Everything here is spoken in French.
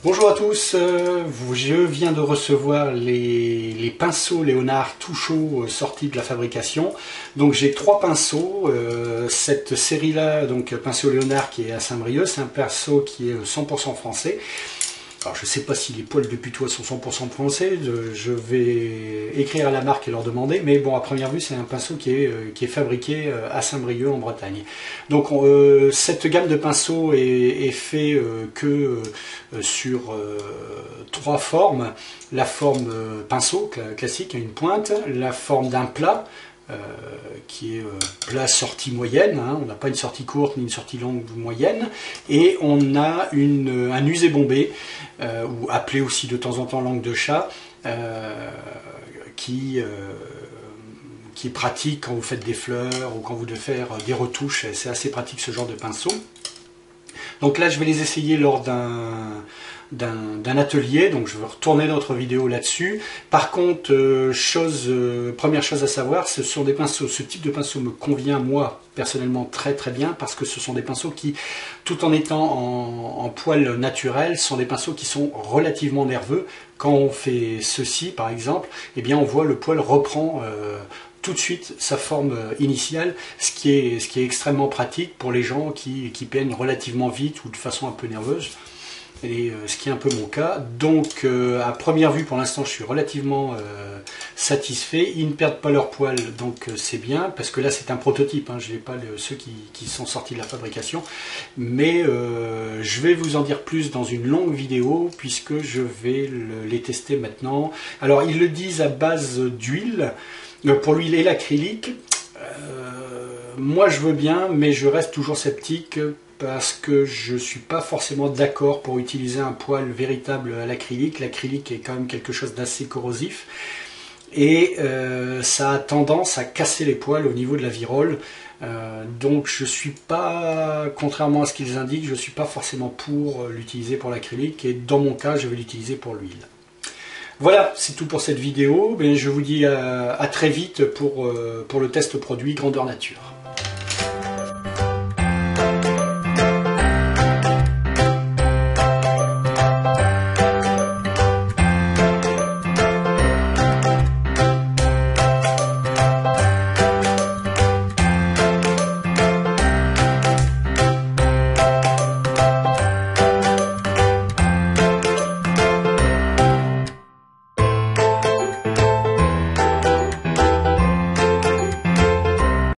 Bonjour à tous, je viens de recevoir les pinceaux Léonard tout chauds sortis de la fabrication. Donc j'ai 3 pinceaux, cette série-là, donc pinceau Léonard qui est à Saint-Brieuc, c'est un pinceau qui est 100% français. Alors je ne sais pas si les poils de putois sont 100% français, je vais écrire à la marque et leur demander, mais bon, à première vue c'est un pinceau qui est fabriqué à Saint-Brieuc en Bretagne. Donc cette gamme de pinceaux est fait que sur 3 formes. La forme pinceau classique à une pointe, la forme d'un plat, qui est plat sortie moyenne, hein, on n'a pas une sortie courte ni une sortie longue ou moyenne, et on a un usé bombé, ou appelé aussi de temps en temps langue de chat, qui est pratique quand vous faites des fleurs ou quand vous devez faire des retouches, c'est assez pratique ce genre de pinceau. Donc là je vais les essayer lors d'un atelier, donc je vais retourner notre vidéo là-dessus. Par contre, première chose à savoir, ce sont des pinceaux, ce type de pinceau me convient moi personnellement très très bien, parce que ce sont des pinceaux qui, tout en étant en poil naturel, sont des pinceaux qui sont relativement nerveux. Quand on fait ceci par exemple, eh bien on voit le poil reprend tout de suite sa forme initiale, ce qui est extrêmement pratique pour les gens qui peignent relativement vite ou de façon un peu nerveuse. Et ce qui est un peu mon cas. Donc à première vue pour l'instant je suis relativement satisfait. Ils ne perdent pas leur poil, donc c'est bien, parce que là c'est un prototype, hein, je n'ai pas ceux qui sont sortis de la fabrication, mais je vais vous en dire plus dans une longue vidéo puisque je vais les tester maintenant. Alors ils le disent à base d'huile, pour l'huile et l'acrylique. Moi je veux bien, mais je reste toujours sceptique, parce que je ne suis pas forcément d'accord pour utiliser un poil véritable à l'acrylique. L'acrylique est quand même quelque chose d'assez corrosif, et ça a tendance à casser les poils au niveau de la virole. Donc je ne suis pas, contrairement à ce qu'ils indiquent, je ne suis pas forcément pour l'utiliser pour l'acrylique, et dans mon cas je vais l'utiliser pour l'huile. Voilà, c'est tout pour cette vidéo. Je vous dis à très vite pour le test produit grandeur nature.